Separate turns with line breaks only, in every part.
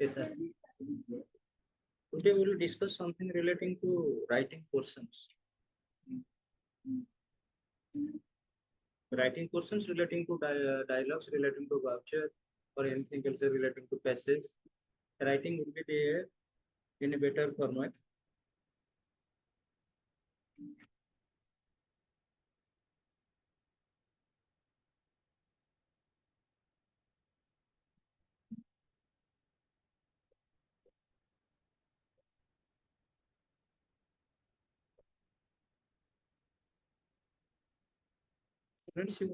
Yes, sir. Today we will discuss something relating to writing portions. Writing portions relating to dialogues, relating to voucher, or anything else relating to passage. Writing will be there in a better format. Friends, you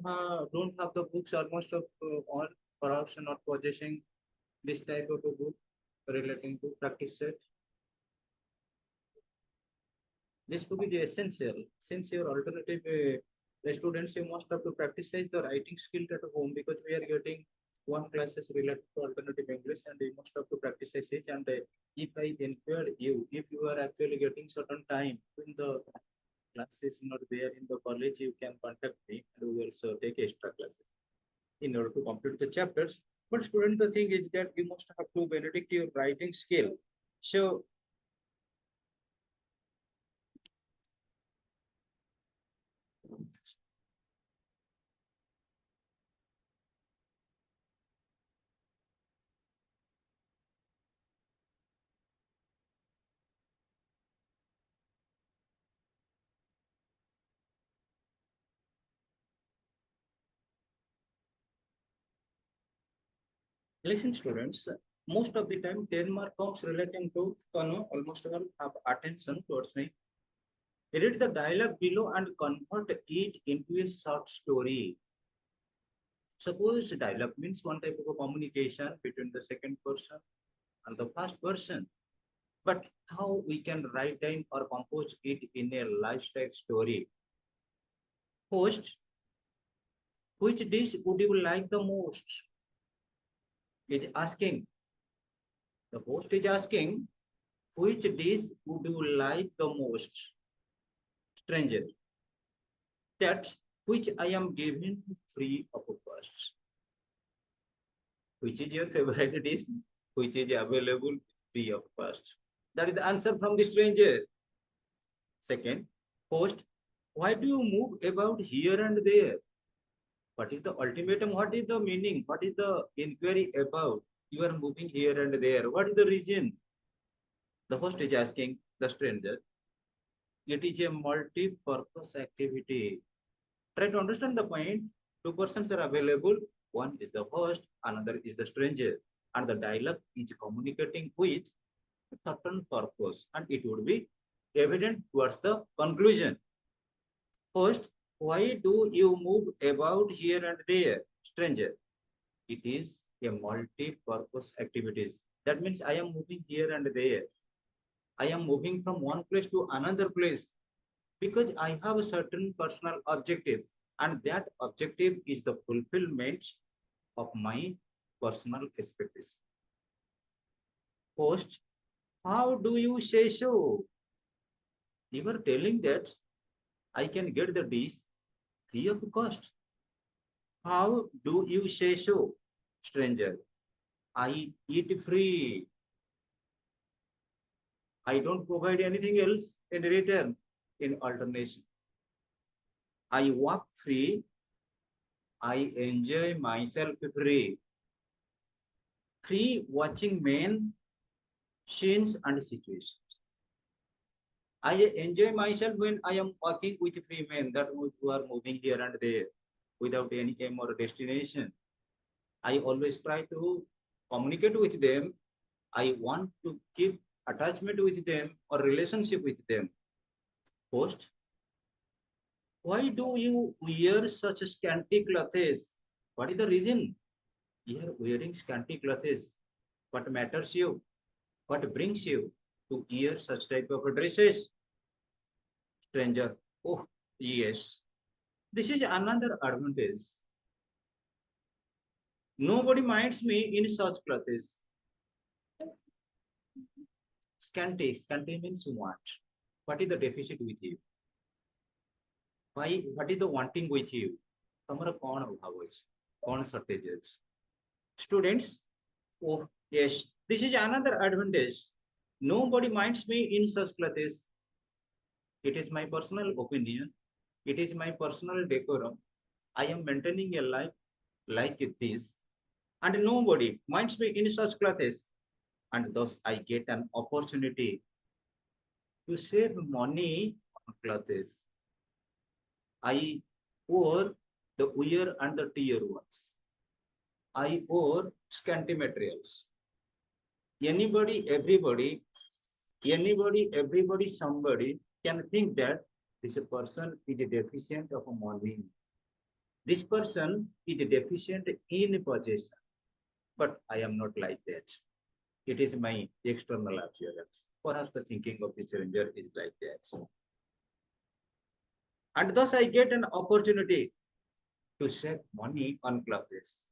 don't have the books almost of all, perhaps not possessing this type of a book relating to practice set. This could be the essential. Since your alternative the students, you must have to practice the writing skill at home because we are getting one classes related to alternative English and you must have to practice it. And if I encourage you, if you are actually getting certain time when the class is not there in the college, you can contact me and we will also take extra classes in order to complete the chapters. But student, the thing is that you must have to benedict your writing skill. So listen, students, most of the time 10 mark comes relating to almost all have attention towards me. Read the dialogue below and convert it into a short story. Suppose dialogue means one type of a communication between the second person and the first person. But how we can write down or compose it in a lifestyle story? First, which dish would you like the most? Is asking. The host is asking, which dish would you like the most? Stranger. That which I am giving free of cost. Which is your favorite dish? Which is available free of cost? That is the answer from the stranger. Second, host, why do you move about here and there? What is the ultimatum? What is the meaning? What is the inquiry about? You are moving here and there. What is the reason? The host is asking the stranger. It is a multi-purpose activity. Try to understand the point. Two persons are available. One is the host, another is the stranger. And the dialogue is communicating with a certain purpose. And it would be evident towards the conclusion. Host, why do you move about here and there? Stranger, it is a multi-purpose activities. That means I am moving here and there. I am moving from one place to another place because I have a certain personal objective, and that objective is the fulfillment of my personal expectation. Host, how do you say so? You are telling that I can get the dish free of cost. How do you say so? Stranger, I eat free. I don't provide anything else in return in alternation. I walk free. I enjoy myself free. Free watching men, scenes, and situations. I enjoy myself when I am walking with free men that who are moving here and there without any aim or destination. I always try to communicate with them. I want to keep attachment with them or relationship with them. Post, why do you wear such scanty clothes? What is the reason? You are wearing scanty clothes. What matters you? What brings you to wear such type of dresses? Stranger. Oh, yes. This is another advantage. Nobody minds me in such clothes. Scanty. Scanty means what? What is the deficit with you? Why? What is the wanting with you? ତମର କଣ ଅଭାବ ଅଛି? କଣ shortage ଅଛି? Students, oh, Yes, this is another advantage. Nobody minds me in such clothes. It is my personal opinion. It is my personal decorum. I am maintaining a life like this, and nobody minds me in such clothes. And thus, I get an opportunity to save money on clothes. I wore the wear and the tear ones. I wore scanty materials. Anybody, everybody, somebody can think that this person is deficient of money. This person is deficient in possession. But I am not like that. It is my external appearance. Perhaps the thinking of the stranger is like that. And thus I get an opportunity to save money on clothes.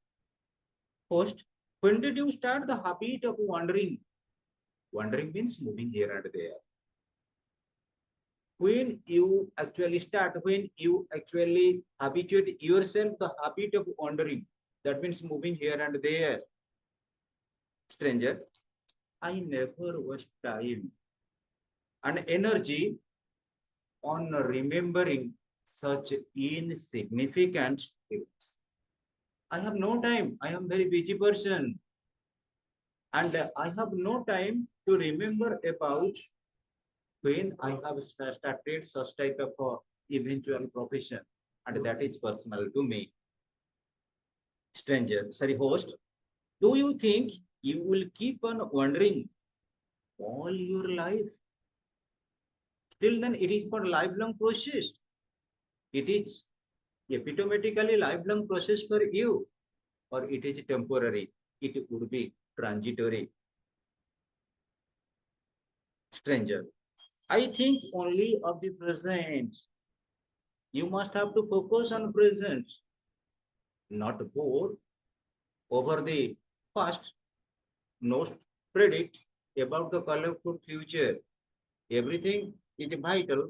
First, when did you start the habit of wandering? Wandering means moving here and there. When you actually habituate yourself the habit of wandering, that means moving here and there. Stranger, I never waste time and energy on remembering such insignificant events. I have no time. I am very busy person, and I have no time to remember about when I have started such type of eventual profession, and that is personal to me. Stranger, sorry, host, do you think you will keep on wondering all your life? Till then, it is for lifelong process. It is epitomatically lifelong process for you, or it is temporary. It would be transitory. Stranger, I think only of the present. You must have to focus on present, not bore over the past, not predict about the colorful future. Everything is vital,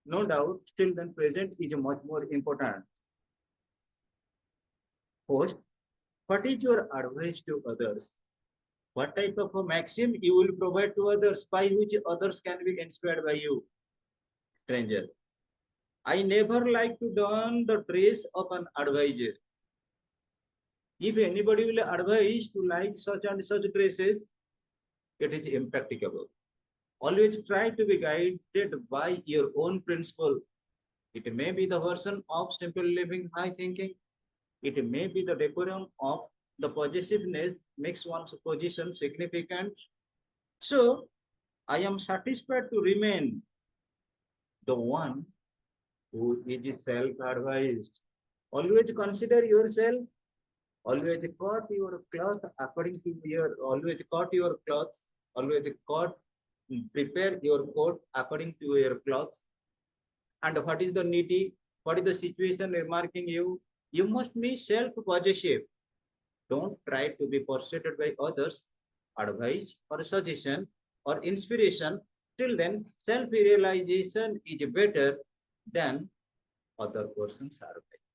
no doubt. Still, then present is much more important. First, what is your advice to others? What type of a maxim you will provide to others by which others can be inspired by you? Stranger, I never like to don the dress of an advisor. If anybody will advise to like such and such dresses, it is impracticable. Always try to be guided by your own principle. It may be the version of simple living, high thinking. It may be the decorum of the possessiveness makes one's position significant. So I am satisfied to remain the one who is self-advised. Always consider yourself. Always cut your cloth according to your. Always cut your clothes. Always cut. Prepare your coat according to your clothes. And what is the needy? What is the situation remarking you? You must be self-possessive. Don't try to be persuaded by others, advice or suggestion or inspiration. Till then, self-realization is better than other persons' advice.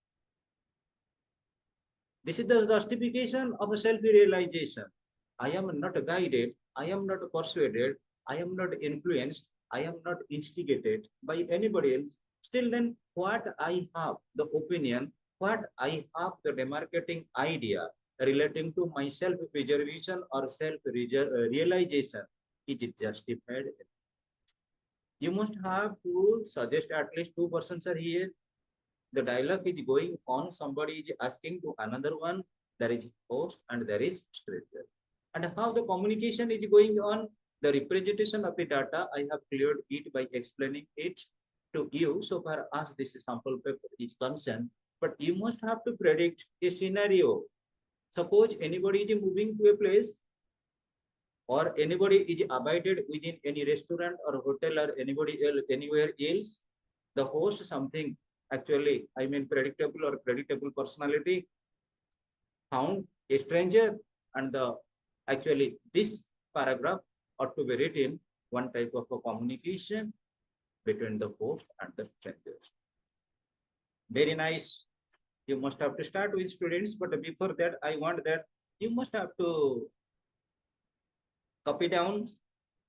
This is the justification of self-realization. I am not guided, I am not persuaded, I am not influenced, I am not instigated by anybody else. Still then, what I have, the opinion, what I have, the demarcating idea relating to my self-preservation or self-realization is justified. You must have to suggest at least two persons are here. The dialogue is going on, somebody is asking to another one, there is host and there is stranger. And how the communication is going on, the representation of the data, I have cleared it by explaining it to you so far as this sample paper is concerned. But you must have to predict a scenario. Suppose anybody is moving to a place, or anybody is abided within any restaurant or hotel or anybody else, anywhere else, the host something actually, I mean predictable or predictable personality found a stranger, and the actually this paragraph ought to be written one type of a communication between the host and the stranger. Very nice. You must have to start with students, but before that, I want that you must have to Copy down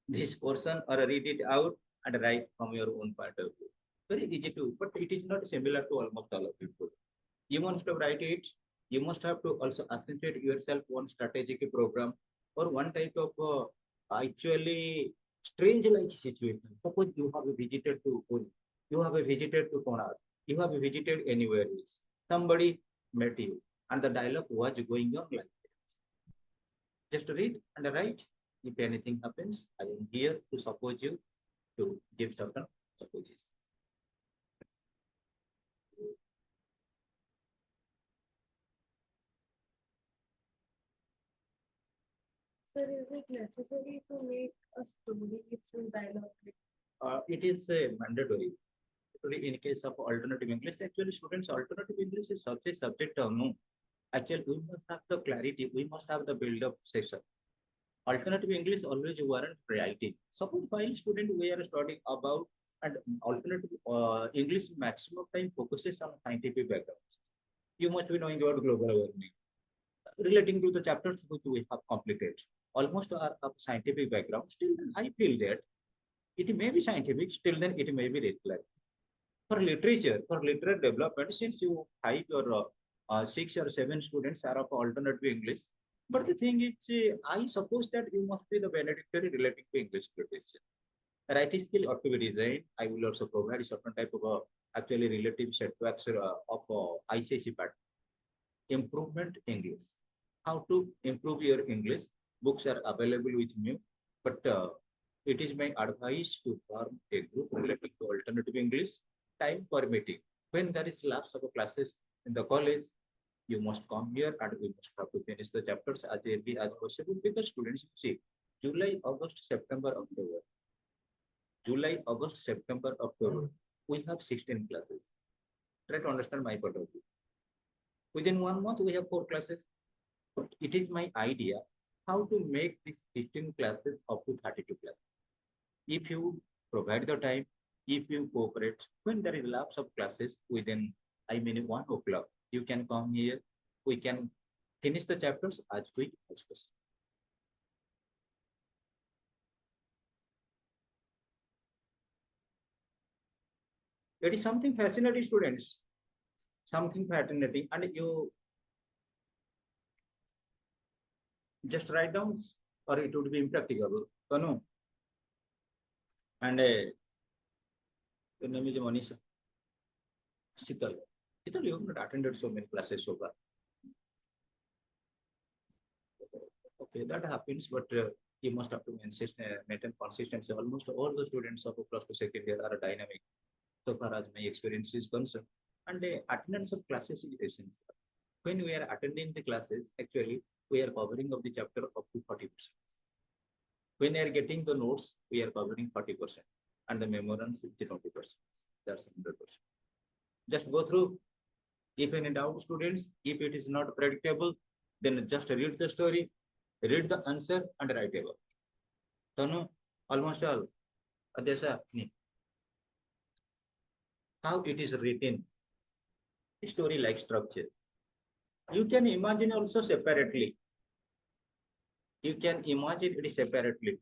this portion or read it out and write from your own point of view. Very easy to, but it is not similar to almost all of people. You must to write it. You must have to also accentuate yourself one strategic program or one type of actually strange like situation. Suppose you have visited to Puri, you have visited to Konark, you have visited anywhere else. Somebody met you, and the dialogue was going on like just read and write. If anything happens, I am here to support you to give certain supposes.
Sir, is it necessary to make a story through dialogue?
It is mandatory. In case of alternative English, actually students, alternative English is such a subject. No, actually we must have the clarity. We must have the build-up session. Alternative English always warrant writing. Suppose while student we are studying about and alternative English maximum time focuses on scientific background. You must be knowing about global warming relating to the chapters which we have completed. Almost are of scientific background. Still, I feel that it may be scientific. Still, then it may be regular. For literature, for literary development, since you five or six or seven students are of alternative English, but the thing is, I suppose that you must be the valedictory relating to English literature. Writing skill ought to be designed. I will also provide a certain type of actually relative setbacks of ICC pattern. Improvement English. How to improve your English? Books are available with me, but it is my advice to form a group related to alternative English, time permitting. When there is lapse of classes in the college, you must come here and we must have to finish the chapters as early as possible because students see July, August, September, October. July, August, September, October. We have 16 classes. Try to understand my point of view. Within 1 month, we have 4 classes. But it is my idea how to make these 15 classes up to 32 classes. If you provide the time, if you cooperate, when there is lapse of classes within, I mean, 1 o'clock, you can come here. We can finish the chapters as quick as possible. It is something fascinating, students. Something fascinating, and you just write down, or it would be impracticable. So no, and your name is Manisha. Sital. Sital, you have not attended so many classes so far. Okay, that happens, but you must have to maintain consistency. Almost all the students of plus to second year are dynamic, so far as my experience is concerned. And the attendance of classes is essential. When we are attending the classes, actually, we are covering of the chapter up to 40%. When we are getting the notes, we are covering 40%, and the memorandums 20%. That's 100%. Just go through. If any doubt, students, if it is not predictable, then just read the story, read the answer, and write about. Tanu, almost all. Adesa, how it is written, story like structure. You can imagine also separately. You can imagine it separately.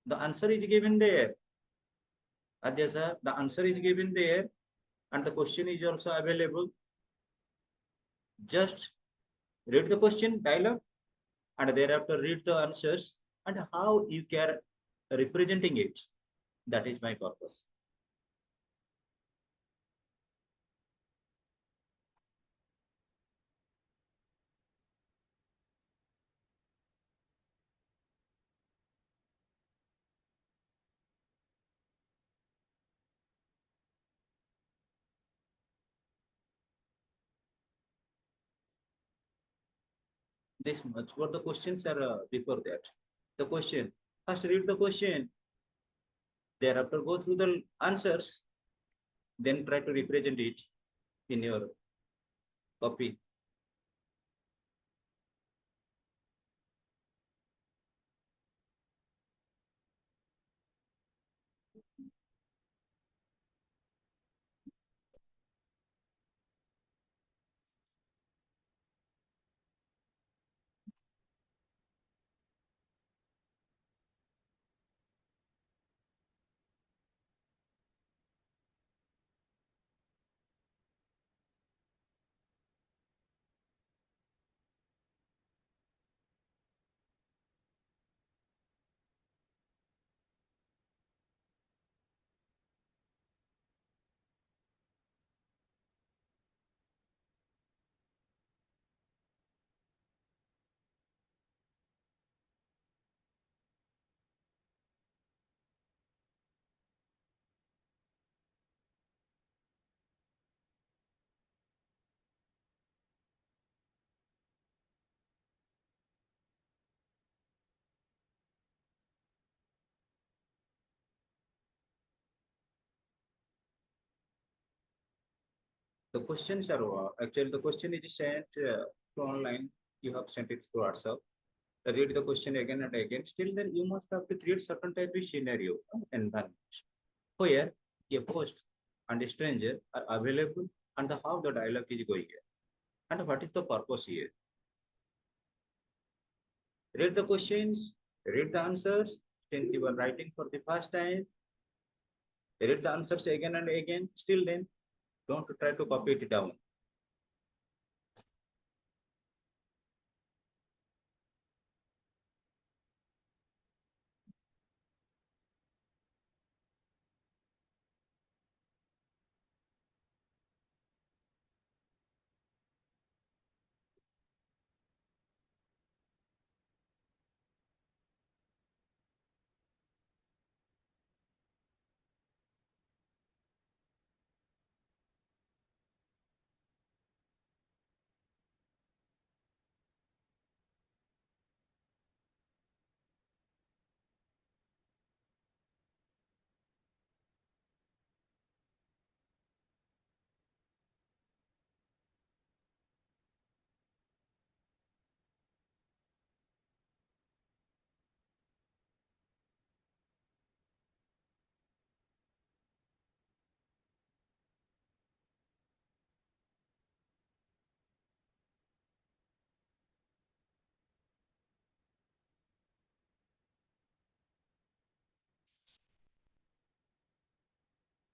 The answer is given there. Adesa, the answer is given there, and the question is also available. Just read the question, dialogue, and thereafter read the answers and how you can representing it. That is my purpose. This much. What the questions are before that? The question. First read the question. Thereafter go through the answers. Then try to represent it in your copy. The questions are actually the question is sent through online. You have sent it through WhatsApp. Read the question again and again. Still, then you must have to create certain type of scenario environment where a host and a stranger are available and how the dialogue is going here and what is the purpose here. Read the questions, read the answers. Since you are writing for the first time, read the answers again and again. Still, then don't try to copy it down.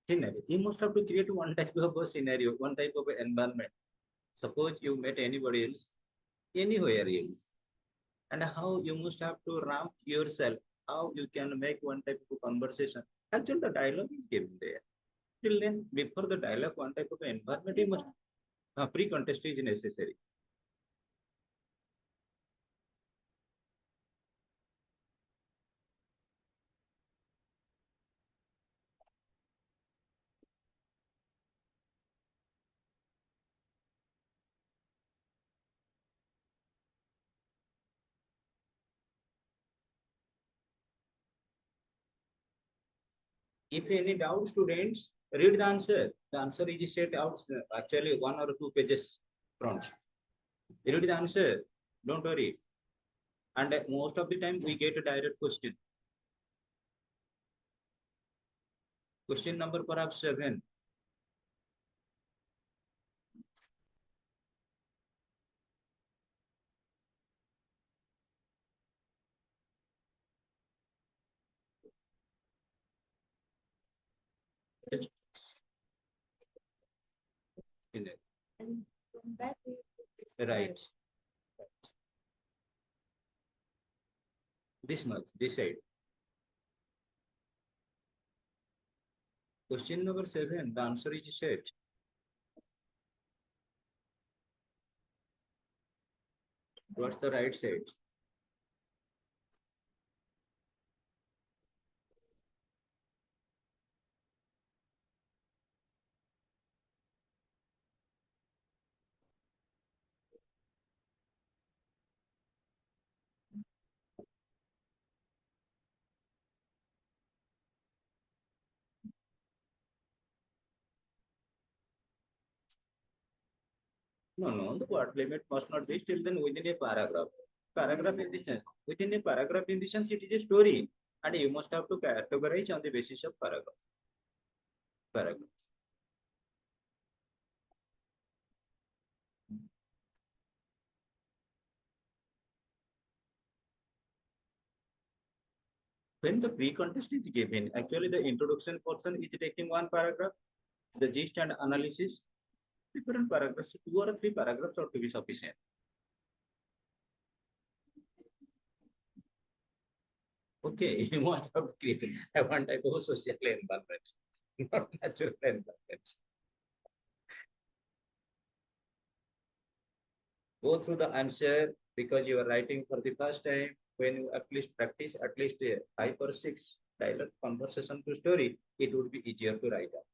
Scenario. You must have to create one type of a scenario, one type of environment. Suppose you met anybody else, anywhere else, and how you must have to ramp yourself, how you can make one type of conversation. Actually, the dialogue is given there. Till then, before the dialogue, one type of environment, you must pre-contest is necessary. If any doubt, students, read the answer. The answer is set out actually 1 or 2 pages front. Read the answer. Don't worry. And most of the time, we get a direct question. Question number perhaps 7.
And from that we
Right. This much, this side. Question number 7, the answer is set. What's the right side? No, no, the word limit must not be still then within a paragraph. Paragraph in the sense, within a paragraph in the sense, it is a story, and you must have to categorize on the basis of paragraph. Paragraph. When the pre-contest is given, actually the introduction portion is taking one paragraph, the gist and analysis, different paragraphs, 2 or 3 paragraphs ought to be sufficient. Okay, you must have created one type of social environment, not natural environment. Go through the answer because you are writing for the first time. When you at least practice at least 5 or 6 dialogue conversation to story, it would be easier to write up.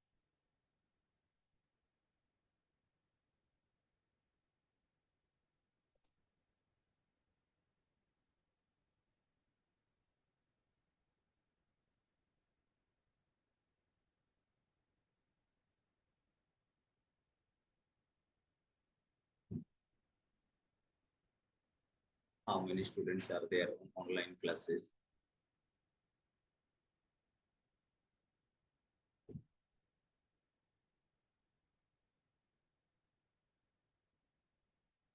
how many students are there on online classes.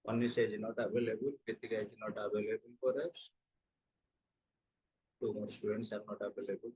Anisha is not available, Kritika is not available perhaps. Two more students are not available.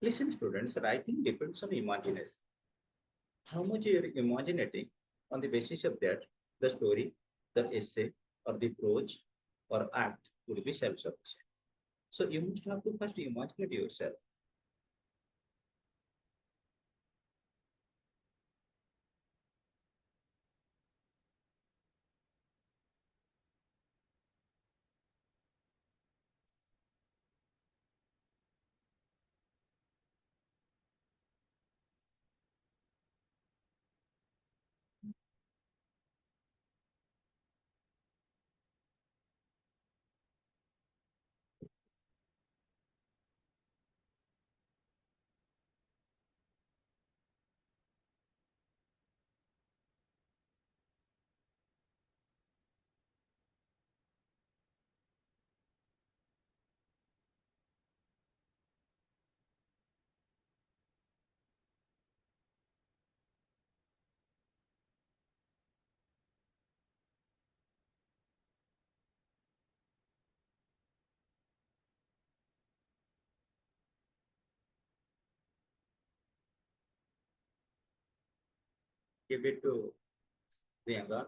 Listen, students, writing depends on imagination. How much you are imagining on the basis of that, the story, the essay, or the prose, or act would be self-sufficient. So you must have to first imagine it yourself. Give it to Priyanka.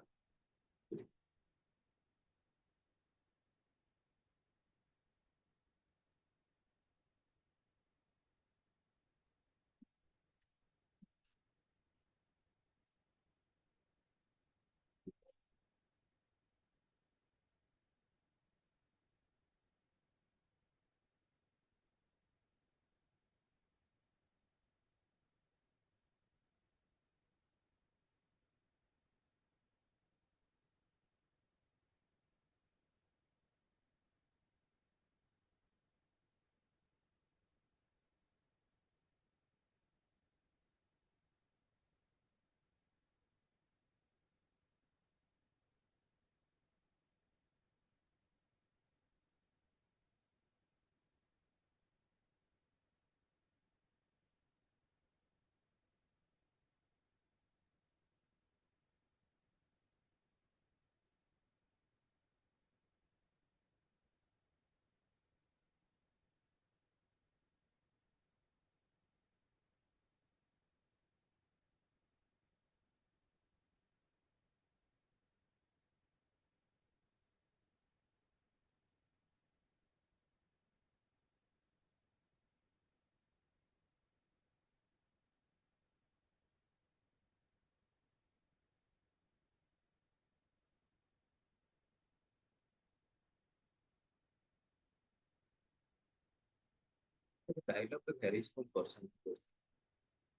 The dialogue varies from person to person.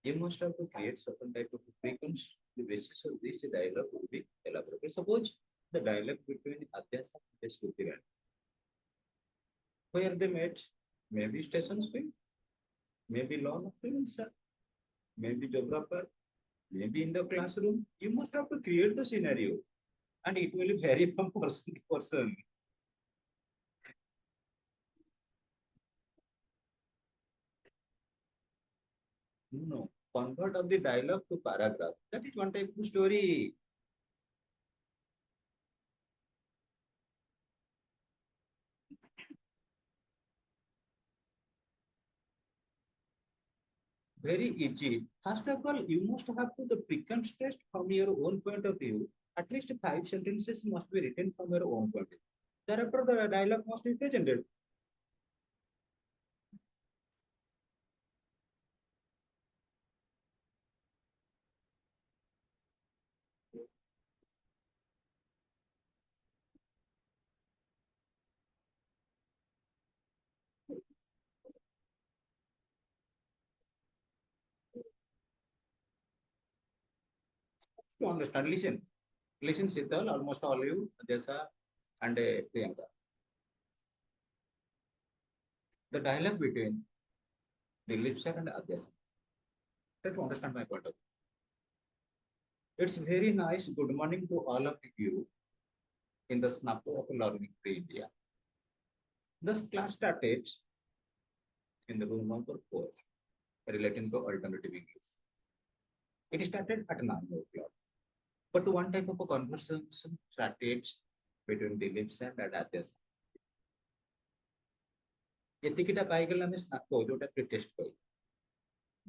You must have to create certain type of frequency. The basis of this dialogue will be elaborated. Suppose the dialogue between Adyasa and Stuti, where they met, maybe station swing, maybe law of prevention, maybe geographer, maybe in the classroom. You must have to create the scenario, and it will vary from person to person. No, convert of the dialogue to paragraph. That is one type of story. Very easy. First of all, you must have to the preconcept from your own point of view. At least five sentences must be written from your own point of view. Thereafter, the dialogue must be presented. to understand. Listen, Siddhal, almost all you, Jessa and Priyanka. The dialogue between Dilip sir and Adya sir. Try to understand my point of view. It's very nice. Good morning to all of you in the Snapper of Learning Free India. This class started in the room number 4 relating to alternative English. It started at 9 o'clock. But one type of a conversation started between Dilip sir and Adya sir. ଏତିକିଟା ପାଇଗଲେ ଆମେ snack ଯୋଉଟା pretext କହି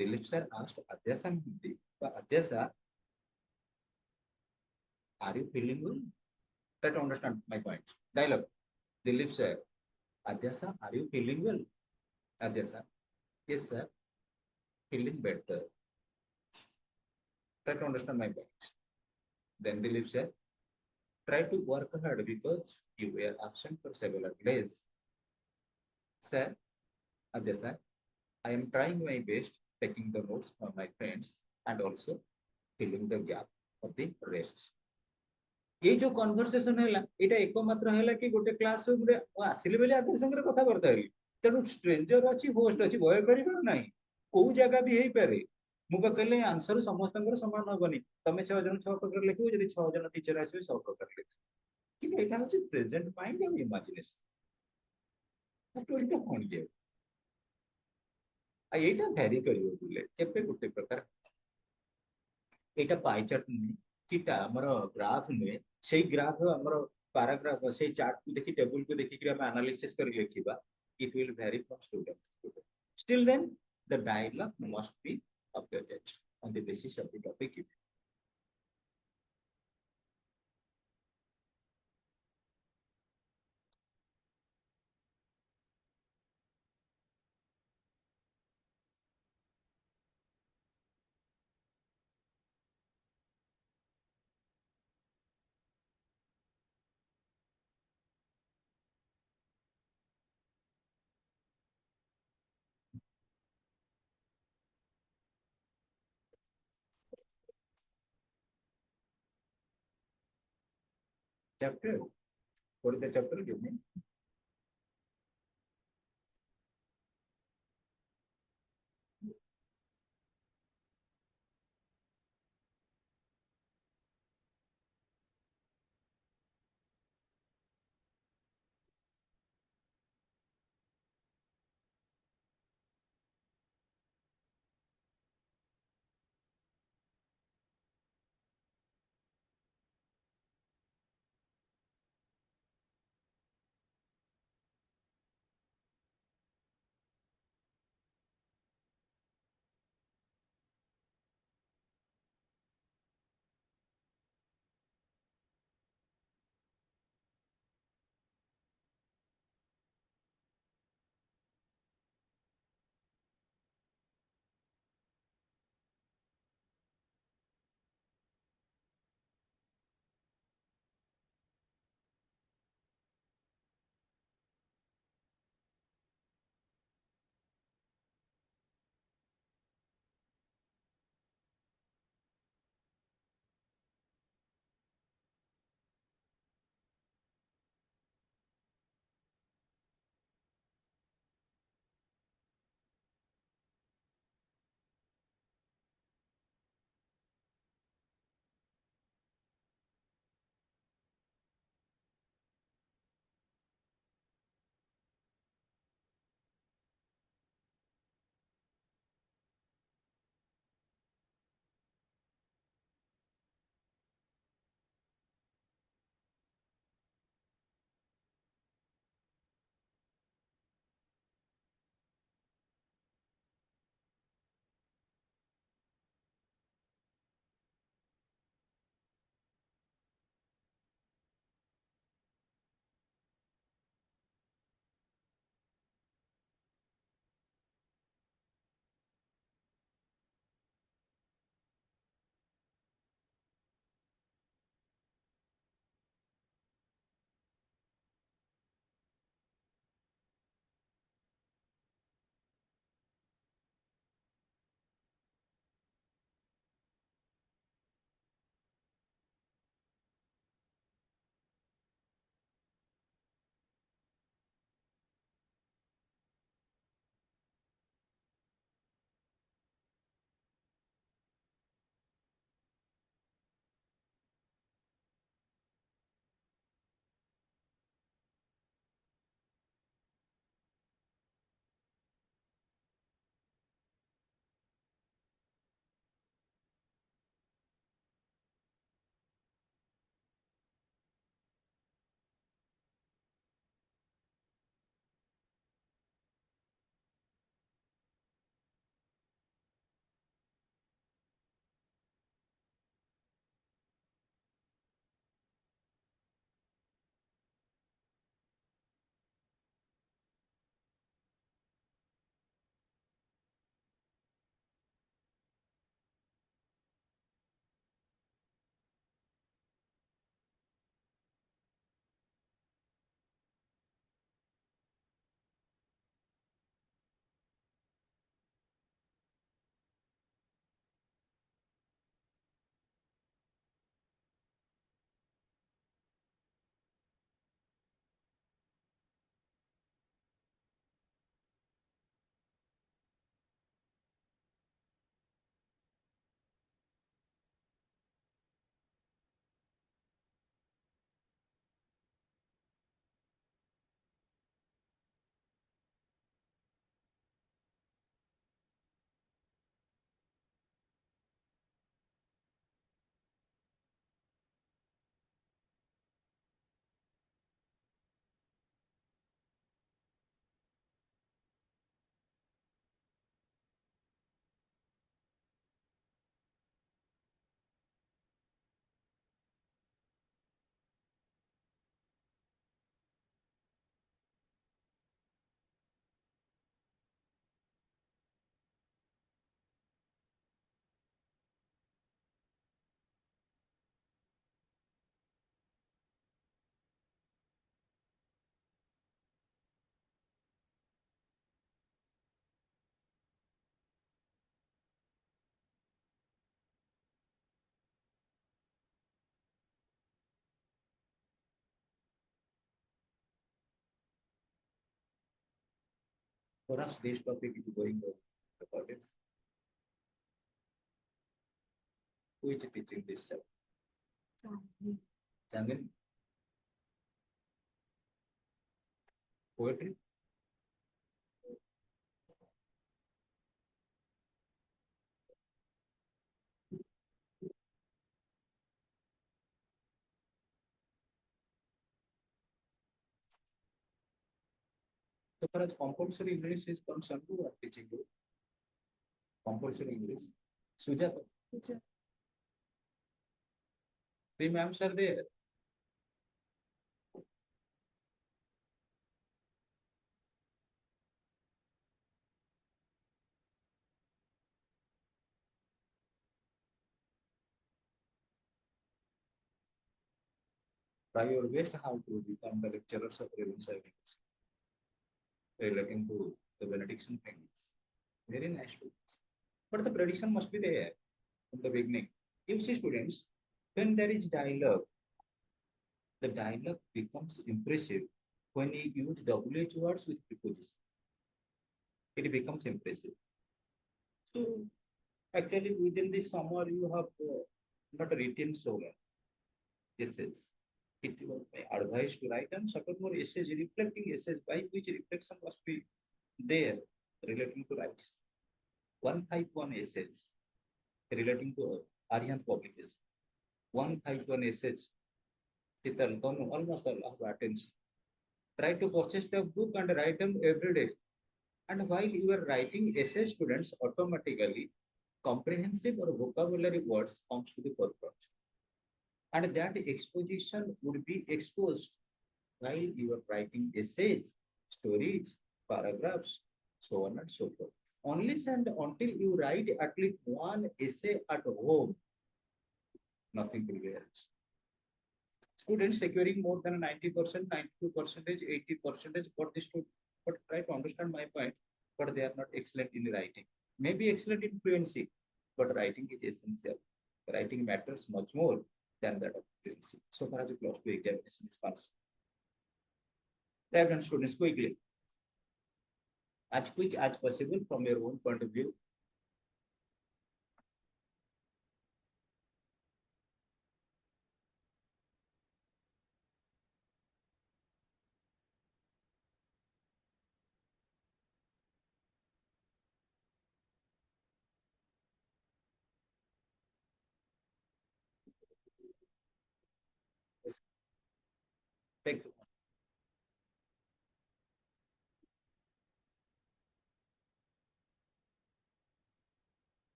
Dilip sir asked Adya sir Hindi, Adya sir, are you feeling well? Try to understand my point. Dialogue. Dilip sir, Adya sir, are you feeling well? Adya sir, yes sir, feeling better. Try to understand my point. Then Dilip sir, try to work hard because you were absent for several days. Sir, Adya sir, I am trying my best, taking the notes from my friends and also filling the gap of the rest. ये जो conversation है एटा एकमात्र है कि गोटे classroom रे आसिले बेले आदर संगे कथा करता है तेणु स्ट्रेंजर अच्छी होस्ट अच्छी भय करिबार नाही को जगह भी हेई पारे मु कहले आंसर समस्तंकर समान होबनी तमे 6 जन 6 प्रकार लिखिबो जदि 6 जन टीचर आसीबे 6 प्रकार लिखिबो कि एटा होची present mind and imagination story का कोन जे आ एटा भ्यारी करियो बुले केपे गोटे प्रकार एटा पाई चार्ट नहीं किटा हमर ग्राफ नुए से ग्राफ हमर पैराग्राफ से चार्ट को देखि टेबल को देखि कि हम एनालिसिस कर लिखिबा it will vary from student to student. Still then the dialogue must be updated on the basis of the topic given. Chapter, what is the chapter given? For us, this topic is going to recorded. Who is teaching this chapter? Chandan, poetry. So far as compulsory English is concerned, who are teaching you compulsory English? Sujata,
Teacher.
three ma'ams are there. Try your best how to become the lecturers of Raven Service relating to the benediction things. Very nice students. But the prediction must be there from the beginning. You see, students, when there is dialogue, the dialogue becomes impressive when you use WH words with preposition. It becomes impressive. So actually, within this summer, you have not written so well essays. It was my advice to write and certain more essays, reflecting essays, by which reflection must be there relating to rights. 151 essays relating to Arihant publication. 151 essays. Tital, almost all of attention. Try to purchase the book and write them every day. And while you are writing essay, students automatically comprehensive or vocabulary words comes to the forefront. And that exposition would be exposed while you are writing essays, stories, paragraphs, so on and so forth. Unless and until you write at least one essay at home, nothing will be else. Students securing more than 90%, 92%, 80% for this student, but try to understand my point, but they are not excellent in writing. Maybe excellent in fluency, but writing is essential. Writing matters much more than that of fluency. So far as the close to examination is concerned. Write down students quickly, as quick as possible from your own point of view. Take the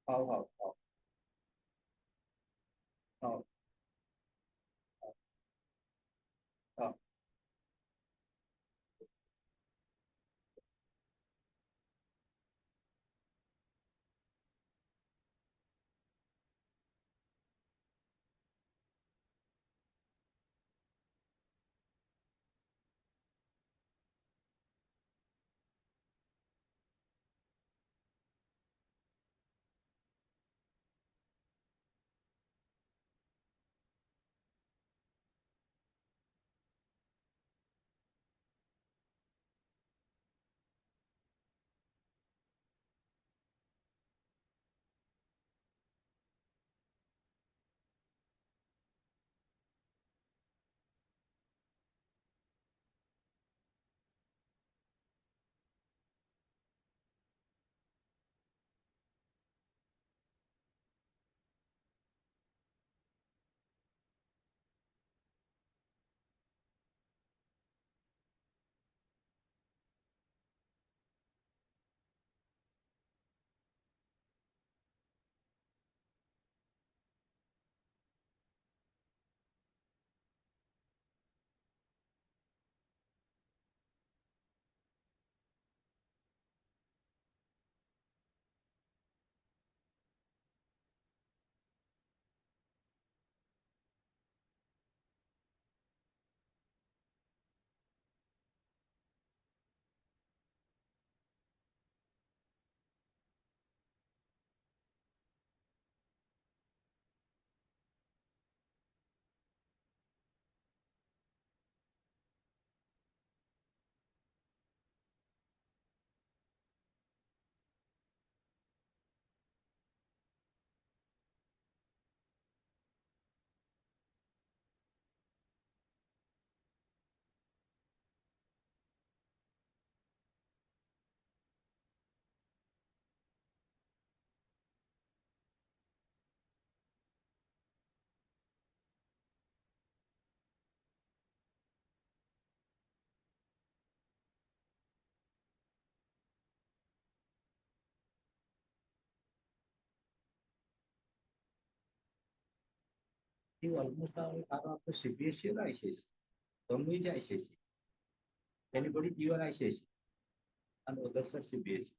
how, how, how. You almost all are of the CBSE or ICSE. Some is ICSE. Anybody pure ICSE and others are CBSE.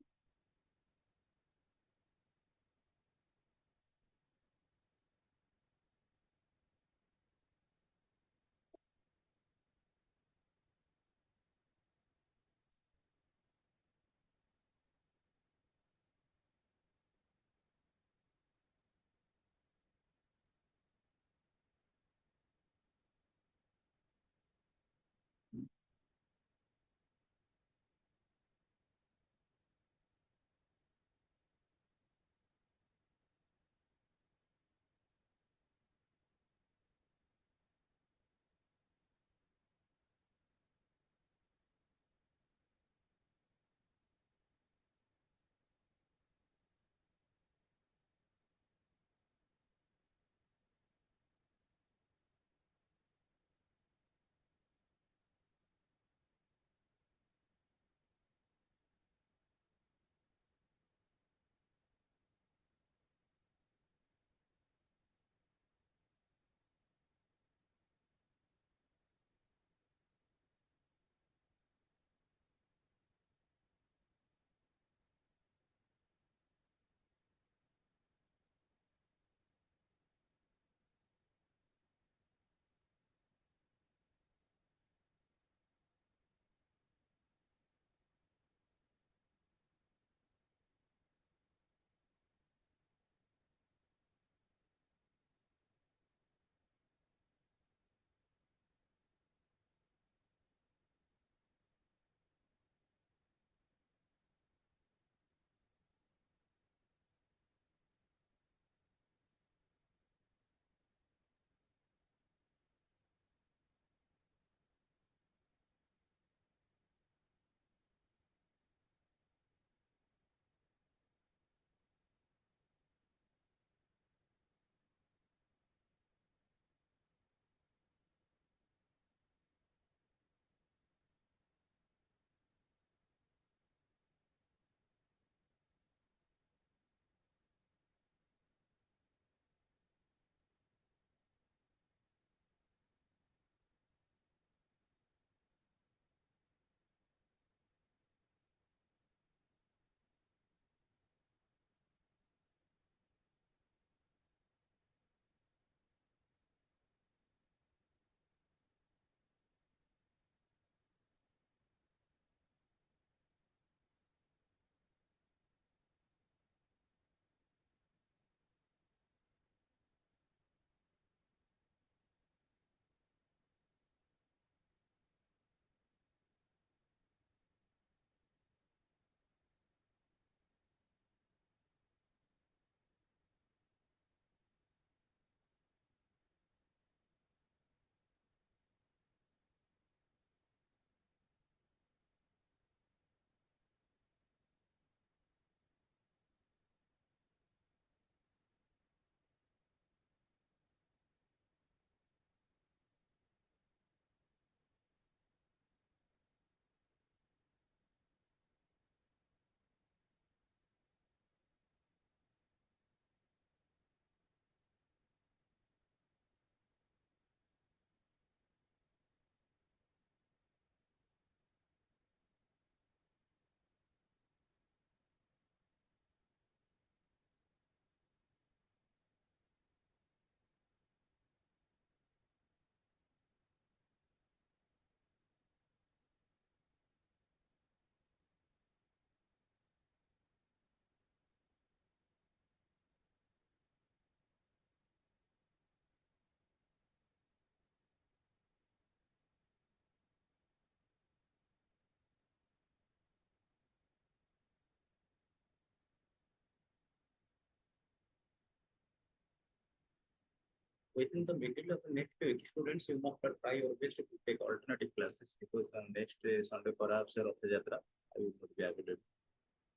Within the middle of the next week, students, you must try your best to take alternative classes because on next Sunday perhaps or Ratha Jatra, I will not be available.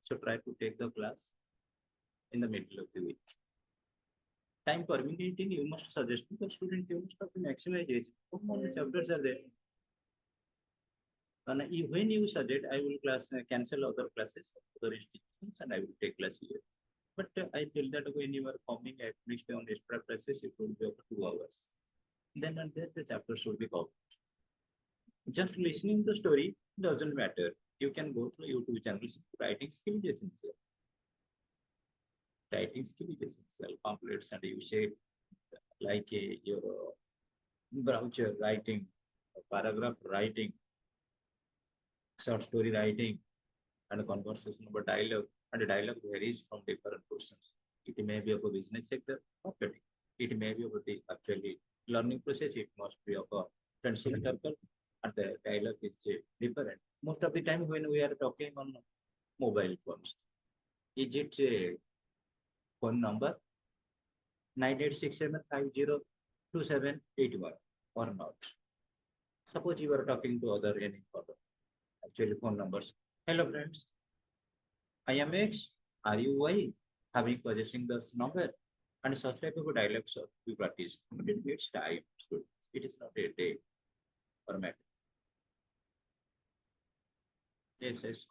So try to take the class in the middle of the week. Time permitting, you must suggest to the student, you must have to maximize it. How many chapters are there? And when you suggest, I will cancel other classes, other institutions, and I will take class here. But I feel that when you are coming at least on extra classes, it will be over 2 hours. Then and there the chapter should be covered. Just listening to story doesn't matter. You can go through YouTube channels. Writing skill is essential. Writing skill is essential. Pamphlets and you say like your brochure writing, paragraph writing, short story writing, and conversation about dialogue. And the dialogue varies from different persons. It may be of a business sector, marketing. It may be about the actually learning process. It must be of a friendship circle, and the dialogue is different. Most of the time when we are talking on mobile phones, is it a phone number 9867502781 or not? Suppose you are talking to other any other actually phone numbers. Hello friends, I am X. Are you Y? Having possessing this number and such type of dialects we practice. But it needs time. Students. It is not a day format. Yes, yes.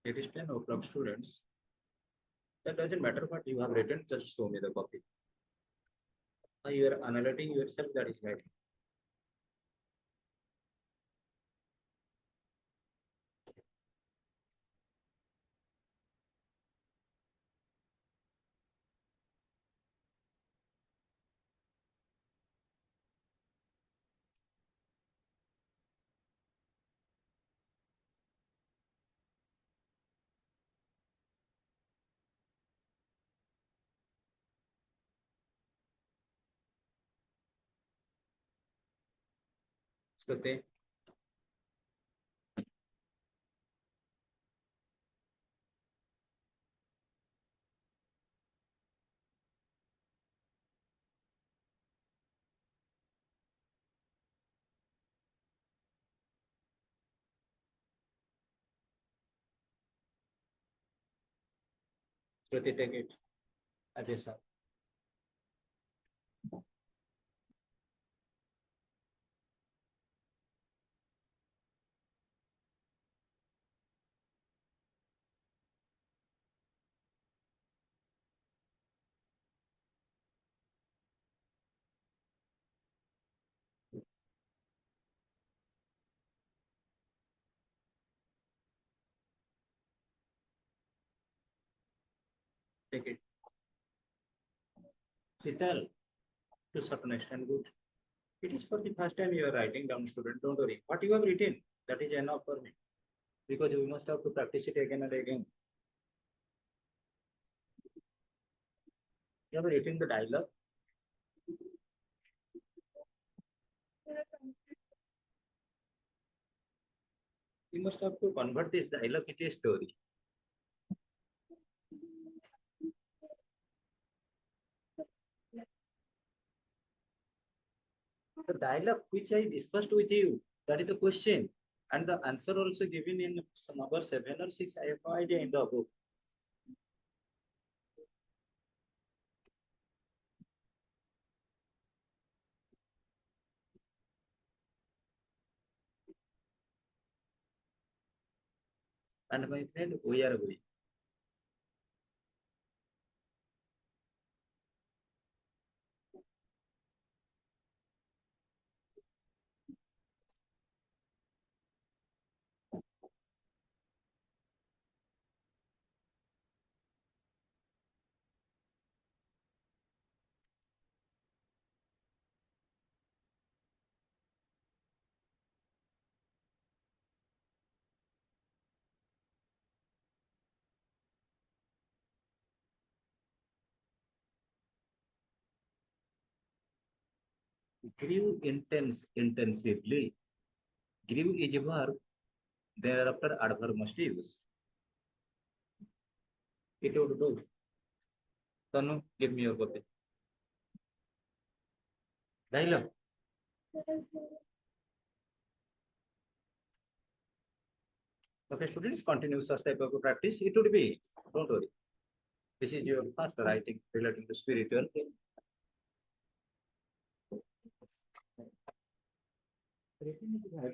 It is 10 o'clock, students. That doesn't matter what you have written, just show me the copy. You are analyzing yourself, that is right. Shruti, Shruti, take it. Ajay sir, take it. Sital, to certain extent, good. It is for the first time you are writing down, student. Don't worry. What you have written, that is enough for me. Because we must have to practice it again and again. You have written the dialogue. You must have to convert this dialogue into a story. The dialogue which I discussed with you, that is the question. And the answer also given in some number 7 or 6. I have no idea in the book. And my friend, we are going. Grew intensively. Grew is a verb. Thereafter adverb must use. It would do. Tanu, give me your copy. Dialogue. Okay, students, continue such type of practice. It would be. Don't worry. This is your first writing relating to spiritual thing. Written it right.